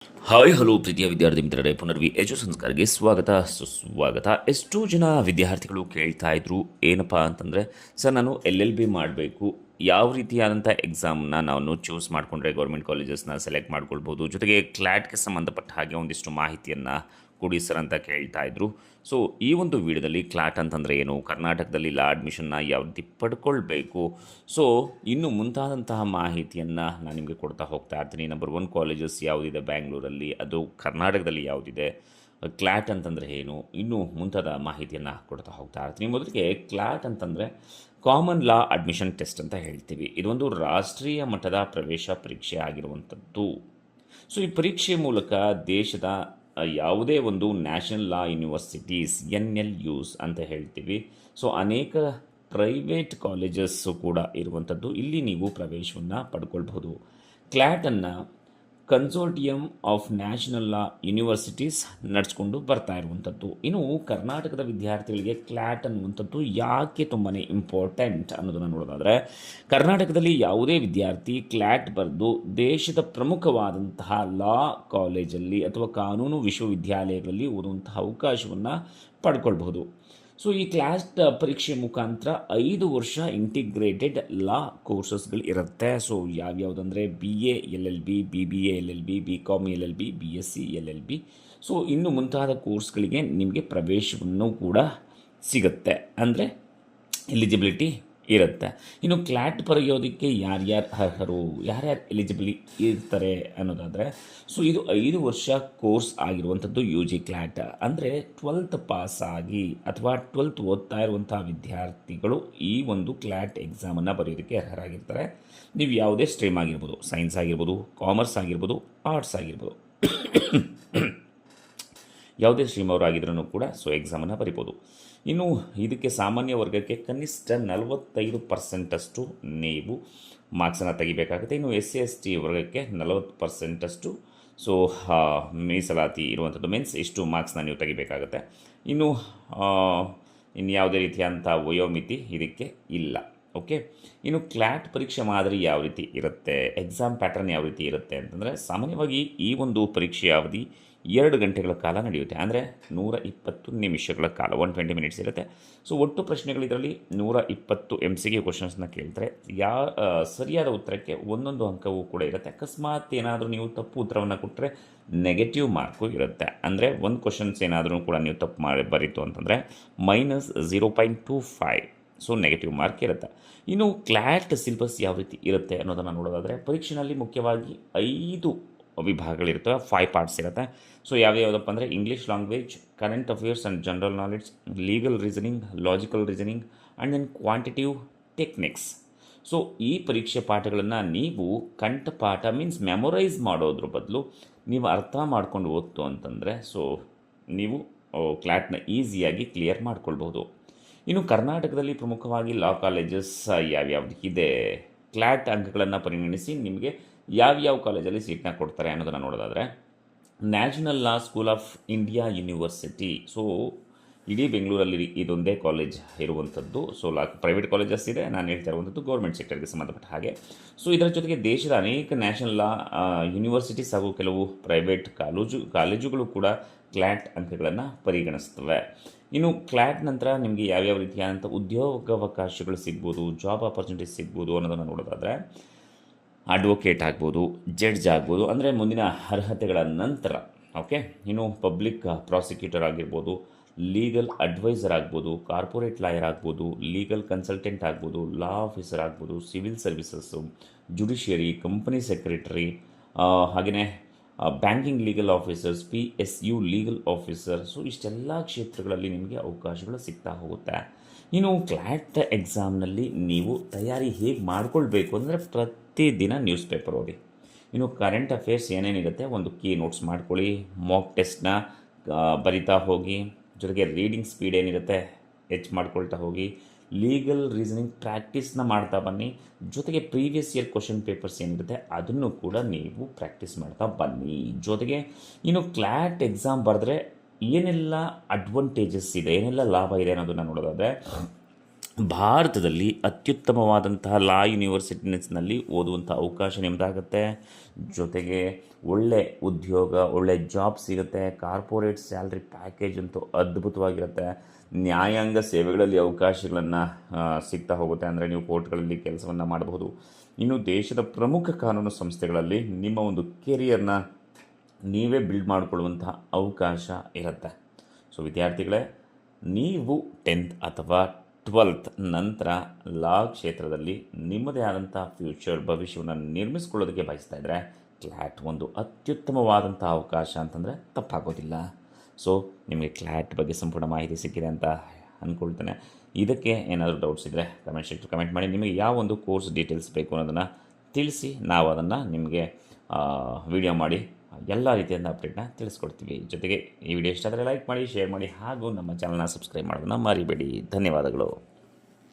Hi hello ಪ್ರೀತಿಯ ವಿದ್ಯಾರ್ಥಿ ಮಿತ್ರರೇ, ಪುನರ್ವಿ ಎಜು ಸಂಸ್ಕಾರಕ್ಕೆ ಸ್ವಾಗತ ಸುಸ್ವಾಗತ. ಎಷ್ಟೋ ಜನ ವಿದ್ಯಾರ್ಥಿಗಳು ಕೇಳ್ತಾ ಇದ್ರು, ಏನಪ್ಪ ಅಂತಂದರೆ ಸರ್ ನಾನು LLB ಮಾಡಬೇಕು, ಯಾವ ರೀತಿಯಾದಂಥ ಎಕ್ಸಾಮ್ನ ನಾನು ಚೂಸ್ ಮಾಡಿಕೊಂಡ್ರೆ ಗೌರ್ಮೆಂಟ್ ಕಾಲೇಜಸ್ನ ಸೆಲೆಕ್ಟ್ ಮಾಡ್ಕೊಳ್ಬೋದು, ಜೊತೆಗೆ ಕ್ಲಾಟ್ಗೆ ಸಂಬಂಧಪಟ್ಟ ಹಾಗೆ ಒಂದಿಷ್ಟು ಮಾಹಿತಿಯನ್ನು ಕೊಡಿ ಸರ್ ಅಂತ ಕೇಳ್ತಾ ಇದ್ರು. ಸೊ ಈ ಒಂದು ವಿಡಿಯೋದಲ್ಲಿ ಕ್ಲಾಟ್ ಅಂತಂದರೆ ಏನು, ಕರ್ನಾಟಕದಲ್ಲಿ ಲಾ ಅಡ್ಮಿಷನ್ನ ಯಾವ ರೀತಿ ಪಡ್ಕೊಳ್ಬೇಕು, ಸೊ ಇನ್ನು ಮುಂತಾದಂತಹ ಮಾಹಿತಿಯನ್ನು ನಾನು ನಿಮಗೆ ಕೊಡ್ತಾ ಹೋಗ್ತಾ ಇರ್ತೀನಿ. ನಂಬರ್ 1 ಕಾಲೇಜಸ್ ಯಾವುದಿದೆ ಬ್ಯಾಂಗ್ಳೂರಲ್ಲಿ, ಅದು ಕರ್ನಾಟಕದಲ್ಲಿ ಯಾವುದಿದೆ, ಕ್ಲಾಟ್ ಅಂತಂದರೆ ಏನು, ಇನ್ನೂ ಮುಂತಾದ ಮಾಹಿತಿಯನ್ನು ಕೊಡ್ತಾ ಹೋಗ್ತಾ ಇರ್ತೀನಿ. ಮೊದಲಿಗೆ ಕ್ಲಾಟ್ ಅಂತಂದರೆ ಕಾಮನ್ ಲಾ ಅಡ್ಮಿಷನ್ ಟೆಸ್ಟ್ ಅಂತ ಹೇಳ್ತೀವಿ. ಇದೊಂದು ರಾಷ್ಟ್ರೀಯ ಮಟ್ಟದ ಪ್ರವೇಶ ಪರೀಕ್ಷೆ ಆಗಿರುವಂಥದ್ದು. ಸೊ ಈ ಪರೀಕ್ಷೆ ಮೂಲಕ ದೇಶದ ಯಾವುದೇ ಒಂದು ನ್ಯಾಷನಲ್ ಲಾ ಯೂನಿವರ್ಸಿಟೀಸ್ NLUs ಅಂತ ಹೇಳ್ತೀವಿ, ಸೊ ಅನೇಕ ಪ್ರೈವೇಟ್ ಕಾಲೇಜಸ್ಸು ಕೂಡ ಇರುವಂಥದ್ದು, ಇಲ್ಲಿ ನೀವು ಪ್ರವೇಶವನ್ನು ಪಡ್ಕೊಳ್ಬಹುದು. ಕ್ಲಾಟನ್ನು consortium of national law universities ನಡೆಸ್ಕೊಂಡು ಬರ್ತಾ ಇರುವಂಥದ್ದು. ಇನ್ನು ಕರ್ನಾಟಕದ ವಿದ್ಯಾರ್ಥಿಗಳಿಗೆ ಕ್ಲಾಟ್ ಅನ್ನುವಂಥದ್ದು ಯಾಕೆ ತುಂಬಾ ಇಂಪಾರ್ಟೆಂಟ್ ಅನ್ನೋದನ್ನು ನೋಡೋದಾದರೆ, ಕರ್ನಾಟಕದಲ್ಲಿ ಯಾವುದೇ ವಿದ್ಯಾರ್ಥಿ ಕ್ಲಾಟ್ ಬರೆದು ದೇಶದ ಪ್ರಮುಖವಾದಂತಹ ಲಾ ಕಾಲೇಜಲ್ಲಿ ಅಥವಾ ಕಾನೂನು ವಿಶ್ವವಿದ್ಯಾಲಯಗಳಲ್ಲಿ ಓದುವಂತಹ ಅವಕಾಶವನ್ನು ಪಡ್ಕೊಳ್ಬಹುದು. ಸೊ ಈ ಕ್ಲಾಟ್ ಪರೀಕ್ಷೆ ಮುಖಾಂತರ 5 ವರ್ಷ ಇಂಟಿಗ್ರೇಟೆಡ್ ಲಾ ಕೋರ್ಸಸ್ಗಳು ಇರುತ್ತೆ. ಸೊ ಯಾವ್ಯಾವುದಂದರೆ BA LLB, BBA LLB, BCom LLB, BSc LLB, so ಇನ್ನು ಮುಂತಾದ ಕೋರ್ಸ್ಗಳಿಗೆ ನಿಮಗೆ ಪ್ರವೇಶವನ್ನು ಕೂಡ ಸಿಗುತ್ತೆ, ಅಂದರೆ ಎಲಿಜಿಬಿಲಿಟಿ ಇರುತ್ತೆ. ಇನ್ನು ಕ್ಲಾಟ್ ಬರೆಯೋದಕ್ಕೆ ಯಾರ್ಯಾರು ಅರ್ಹರು, ಯಾರ್ಯಾರು ಎಲಿಜಿಬಿಲಿ ಇರ್ತಾರೆ ಅನ್ನೋದಾದರೆ, ಸೊ ಇದು 5 ವರ್ಷ ಕೋರ್ಸ್ ಆಗಿರುವಂಥದ್ದು UG ಕ್ಲಾಟ್. ಅಂದರೆ 12th ಪಾಸ್ ಆಗಿ ಅಥವಾ 12th ಓದ್ತಾ ಇರುವಂಥ ವಿದ್ಯಾರ್ಥಿಗಳು ಈ ಒಂದು ಕ್ಲಾಟ್ ಎಕ್ಸಾಮನ್ನು ಬರೆಯೋದಕ್ಕೆ ಅರ್ಹರಾಗಿರ್ತಾರೆ. ನೀವು ಯಾವುದೇ ಸ್ಟ್ರೀಮ್ ಆಗಿರ್ಬೋದು, ಸೈನ್ಸ್ ಆಗಿರ್ಬೋದು, ಕಾಮರ್ಸ್ ಆಗಿರ್ಬೋದು, ಆರ್ಟ್ಸ್ ಆಗಿರ್ಬೋದು, ಯಾವುದೇ ಸ್ಟ್ರೀಮ್ ಅವರಾಗಿದ್ರೂ ಕೂಡ ಸೊ ಎಕ್ಸಾಮನ್ನು ಬರಿಬೋದು. ಇನ್ನು ಇದಕ್ಕೆ ಸಾಮಾನ್ಯ ವರ್ಗಕ್ಕೆ ಕನಿಷ್ಠ 45% ನೀವು ಮಾರ್ಕ್ಸನ್ನು ತೆಗಿಬೇಕಾಗುತ್ತೆ. ಇನ್ನು SC/ST ವರ್ಗಕ್ಕೆ 40% ಸೊ ಮೀಸಲಾತಿ ಇರುವಂಥದ್ದು, ಮೀನ್ಸ್ ಇಷ್ಟು ಮಾರ್ಕ್ಸ್ನ ನೀವು ತೆಗಿಬೇಕಾಗುತ್ತೆ. ಇನ್ನು ಯಾವುದೇ ರೀತಿಯಾದಂಥ ವಯೋಮಿತಿ ಇದಕ್ಕೆ ಇಲ್ಲ. ಓಕೆ, ಇನ್ನು ಕ್ಲಾಟ್ ಪರೀಕ್ಷೆ ಮಾದರಿ ಯಾವ ರೀತಿ ಇರುತ್ತೆ, ಎಕ್ಸಾಮ್ ಪ್ಯಾಟರ್ನ್ ಯಾವ ರೀತಿ ಇರುತ್ತೆ ಅಂತಂದರೆ, ಸಾಮಾನ್ಯವಾಗಿ ಈ ಒಂದು ಪರೀಕ್ಷೆಯ ಅವಧಿ 2 ಗಂಟೆಗಳ ಕಾಲ ನಡೆಯುತ್ತೆ, ಅಂದರೆ 120 ನಿಮಿಷಗಳ ಕಾಲ, 120 ಮಿನಿಟ್ಸ್ ಇರುತ್ತೆ. ಸೊ ಒಟ್ಟು ಪ್ರಶ್ನೆಗಳು ಇದರಲ್ಲಿ 120 MCQ ಕ್ವಶನ್ಸ್ನ ಕೇಳ್ತಾರೆ. ಸರಿಯಾದ ಉತ್ತರಕ್ಕೆ 1 ಅಂಕವೂ ಕೂಡ ಇರುತ್ತೆ. ಅಕಸ್ಮಾತ್ ಏನಾದರೂ ನೀವು ತಪ್ಪು ಉತ್ತರವನ್ನು ಕೊಟ್ಟರೆ ನೆಗೆಟಿವ್ ಮಾರ್ಕು ಇರುತ್ತೆ, ಅಂದರೆ ಒಂದು ಕ್ವಶನ್ಸ್ ಏನಾದರೂ ಕೂಡ ನೀವು ತಪ್ಪು ಬರೀತು ಅಂತಂದರೆ -0.25 ಸೊ ನೆಗೆಟಿವ್ ಮಾರ್ಕ್ ಇರುತ್ತೆ. ಇನ್ನು ಕ್ಲಾಟ್ ಸಿಲೆಬಸ್ ಯಾವ ರೀತಿ ಇರುತ್ತೆ ಅನ್ನೋದನ್ನು ನೋಡೋದಾದರೆ, ಪರೀಕ್ಷೆಯಲ್ಲಿ ಮುಖ್ಯವಾಗಿ 5 ವಿಭಾಗಗಳಿರ್ತವೆ, 5 ಪಾರ್ಟ್ಸ್ ಇರುತ್ತೆ. ಸೊ ಯಾವ್ಯಾವುದಪ್ಪ ಅಂದರೆ English language, current affairs and general knowledge, legal reasoning, logical reasoning and then quantitative techniques. So ಈ ಪರೀಕ್ಷೆ ಪಾಠಗಳನ್ನು ನೀವು ಕಂಠಪಾಠ ಮೀನ್ಸ್ ಮೆಮೊರೈಸ್ ಮಾಡೋದ್ರ ಬದಲು ನೀವು ಅರ್ಥ ಮಾಡ್ಕೊಂಡು ಓದ್ತು ಅಂತಂದರೆ ಸೊ ನೀವು ಕ್ಲಾಟ್ನ ಈಸಿಯಾಗಿ ಕ್ಲಿಯರ್ ಮಾಡ್ಕೊಳ್ಬಹುದು. ಇನ್ನು ಕರ್ನಾಟಕದಲ್ಲಿ ಪ್ರಮುಖವಾಗಿ ಲಾ ಕಾಲೇಜಸ್ ಯಾವ್ಯಾವುದಿದೆ, ಕ್ಲಾಟ್ ಅಂಕಗಳನ್ನು ಪರಿಗಣಿಸಿ ನಿಮಗೆ ಯಾವ್ಯಾವ ಕಾಲೇಜಲ್ಲಿ ಸೀಟ್ನ ಕೊಡ್ತಾರೆ ಅನ್ನೋದನ್ನು ನೋಡೋದಾದರೆ, national law school of India university, so ಇಡೀ ಬೆಂಗಳೂರಲ್ಲಿ ಇದೊಂದೇ ಕಾಲೇಜ್ ಇರುವಂಥದ್ದು. ಸೊ ಪ್ರೈವೇಟ್ ಕಾಲೇಜಸ್ ಇದೆ, ನಾನು ಹೇಳ್ತಾ ಇರುವಂಥದ್ದು ಗೌರ್ಮೆಂಟ್ ಸೆಕ್ಟರ್ಗೆ ಸಂಬಂಧಪಟ್ಟ ಹಾಗೆ. ಸೊ ಇದರ ಜೊತೆಗೆ ದೇಶದ ಅನೇಕ ನ್ಯಾಷನಲ್ ಲಾ ಯೂನಿವರ್ಸಿಟೀಸ್ ಹಾಗೂ ಕೆಲವು ಪ್ರೈವೇಟ್ ಕಾಲೇಜುಗಳು ಕೂಡ ಕ್ಲಾಟ್ ಅಂಕಗಳನ್ನು ಪರಿಗಣಿಸ್ತವೆ. ಇನ್ನು ಕ್ಲಾಟ್ ನಂತರ ನಿಮಗೆ ಯಾವ್ಯಾವ ರೀತಿಯಾದಂಥ ಉದ್ಯೋಗಾವಕಾಶಗಳು ಸಿಗ್ಬೋದು, ಜಾಬ್ ಆಪರ್ಚುನಿಟೀಸ್ ಸಿಗ್ಬೋದು ಅನ್ನೋದನ್ನು ನೋಡೋದಾದರೆ, ಅಡ್ವೊಕೇಟ್ ಆಗ್ಬೋದು, ಜಡ್ಜ್ ಆಗ್ಬೋದು, ಅಂದರೆ ಮುಂದಿನ ಅರ್ಹತೆಗಳ ನಂತರ. ಓಕೆ, ಇನ್ನು ಪಬ್ಲಿಕ್ ಪ್ರಾಸಿಕ್ಯೂಟರ್ ಆಗಿರ್ಬೋದು, ಲೀಗಲ್ ಅಡ್ವೈಸರ್ ಆಗ್ಬೋದು, ಕಾರ್ಪೊರೇಟ್ ಲಾಯರ್ ಆಗ್ಬೋದು, ಲೀಗಲ್ ಕನ್ಸಲ್ಟೆಂಟ್ ಆಗ್ಬೋದು, ಲಾ ಆಫೀಸರ್ ಆಗ್ಬೋದು, civil services, judiciary, company secretary, ಹಾಗೆಯೇ banking legal officers, PSU legal officer. So ಇಷ್ಟೆಲ್ಲ ಕ್ಷೇತ್ರಗಳಲ್ಲಿ ನಿಮಗೆ ಅವಕಾಶಗಳು ಸಿಗ್ತಾ ಹೋಗುತ್ತೆ. ಇನ್ನು ಕ್ಲಾಟ್ ಎಕ್ಸಾಮ್ನಲ್ಲಿ ನೀವು ತಯಾರಿ ಹೇಗೆ ಮಾಡ್ಕೊಳ್ಬೇಕು ಅಂದರೆ, ಪ್ರತಿದಿನ ನ್ಯೂಸ್ ಪೇಪರ್ ಓದಿ. ಇನ್ನು ಕರೆಂಟ್ ಅಫೇರ್ಸ್ ಏನೇನಿರುತ್ತೆ ಒಂದು ಕೀ ನೋಟ್ಸ್ ಮಾಡ್ಕೊಳ್ಳಿ, ಮಾಕ್ ಟೆಸ್ಟ್ನ ಬರಿತಾ ಹೋಗಿ, ಜೊತೆಗೆ ರೀಡಿಂಗ್ ಸ್ಪೀಡ್ ಏನಿರುತ್ತೆ ಹೆಚ್ಚು ಮಾಡ್ಕೊಳ್ತಾ ಹೋಗಿ, ಲೀಗಲ್ ರೀಸನಿಂಗ್ ಪ್ರಾಕ್ಟೀಸ್ನ ಮಾಡ್ತಾ ಬನ್ನಿ, ಜೊತೆಗೆ ಪ್ರೀವಿಯಸ್ ಇಯರ್ ಕ್ವಶನ್ ಪೇಪರ್ಸ್ ಏನಿರುತ್ತೆ ಅದನ್ನು ಕೂಡ ನೀವು ಪ್ರಾಕ್ಟೀಸ್ ಮಾಡ್ತಾ ಬನ್ನಿ. ಜೊತೆಗೆ ಇನ್ನು ಕ್ಲಾಟ್ ಎಕ್ಸಾಮ್ ಬರೆದ್ರೆ ಏನೆಲ್ಲ ಅಡ್ವಾಂಟೇಜಸ್ ಇದೆ, ಏನೆಲ್ಲ ಲಾಭ ಇದೆ ಅನ್ನೋದನ್ನು ನೋಡೋದಾದರೆ, ಭಾರತದಲ್ಲಿ ಅತ್ಯುತ್ತಮವಾದಂತಹ ಲಾ ಯೂನಿವರ್ಸಿಟೀಸ್ನಲ್ಲಿ ಓದುವಂಥ ಅವಕಾಶ ನಿಮ್ಮದಾಗುತ್ತೆ. ಜೊತೆಗೆ ಒಳ್ಳೆ ಉದ್ಯೋಗ, ಒಳ್ಳೆ ಜಾಬ್ ಸಿಗುತ್ತೆ. ಕಾರ್ಪೊರೇಟ್ ಸ್ಯಾಲ್ರಿ ಪ್ಯಾಕೇಜ್ ಅಂತೂ ಅದ್ಭುತವಾಗಿರುತ್ತೆ. ನ್ಯಾಯಾಂಗ ಸೇವೆಗಳಲ್ಲಿ ಅವಕಾಶಗಳನ್ನು ಸಿಗ್ತಾ ಹೋಗುತ್ತೆ. ಅಂದರೆ ನೀವು ಕೋರ್ಟ್ಗಳಲ್ಲಿ ಕೆಲಸವನ್ನು ಮಾಡಬಹುದು. ಇನ್ನು ದೇಶದ ಪ್ರಮುಖ ಕಾನೂನು ಸಂಸ್ಥೆಗಳಲ್ಲಿ ನಿಮ್ಮ ಒಂದು ಕೆರಿಯರ್ನ ನೀವೇ ಬಿಲ್ಡ್ ಮಾಡಿಕೊಳ್ಳುವಂತಹ ಅವಕಾಶ ಇರುತ್ತೆ. ಸೊ ವಿದ್ಯಾರ್ಥಿಗಳೇ, ನೀವು 10th ಅಥವಾ 12th ನಂತರ ಲಾ ಕ್ಷೇತ್ರದಲ್ಲಿ ನಿಮ್ಮದೇ ಆದಂಥ ಫ್ಯೂಚರ್ ಭವಿಷ್ಯವನ್ನು ನಿರ್ಮಿಸ್ಕೊಳ್ಳೋದಕ್ಕೆ ಬಯಸ್ತಾ ಇದ್ದರೆ ಕ್ಲ್ಯಾಟ್ ಒಂದು ಅತ್ಯುತ್ತಮವಾದಂಥ ಅವಕಾಶ ಅಂತಂದರೆ ತಪ್ಪಾಗೋದಿಲ್ಲ. ಸೊ ನಿಮಗೆ ಕ್ಲ್ಯಾಟ್ ಬಗ್ಗೆ ಸಂಪೂರ್ಣ ಮಾಹಿತಿ ಸಿಕ್ಕಿದೆ ಅಂತ ಅಂದ್ಕೊಳ್ತೇನೆ. ಇದಕ್ಕೆ ಏನಾದರೂ ಡೌಟ್ಸ್ ಇದ್ದರೆ ಕಮೆಂಟ್ ಮಾಡಿ. ನಿಮಗೆ ಯಾವ ಒಂದು ಕೋರ್ಸ್ ಡೀಟೇಲ್ಸ್ ಬೇಕು ಅನ್ನೋದನ್ನು ತಿಳಿಸಿ, ನಾವು ಅದನ್ನು ನಿಮಗೆ ವಿಡಿಯೋ ಮಾಡಿ ಎಲ್ಲ ರೀತಿಯಿಂದ ಅಪ್ಡೇಟ್ನ ತಿಳಿಸ್ಕೊಡ್ತೀವಿ. ಜೊತೆಗೆ ಈ ವಿಡಿಯೋ ಇಷ್ಟ ಆದರೆ ಲೈಕ್ ಮಾಡಿ, ಶೇರ್ ಮಾಡಿ ಹಾಗೂ ನಮ್ಮ ಚಾನಲ್ನ ಸಬ್ಸ್ಕ್ರೈಬ್ ಮಾಡೋದನ್ನು ಮರಿಬೇಡಿ. ಧನ್ಯವಾದಗಳು.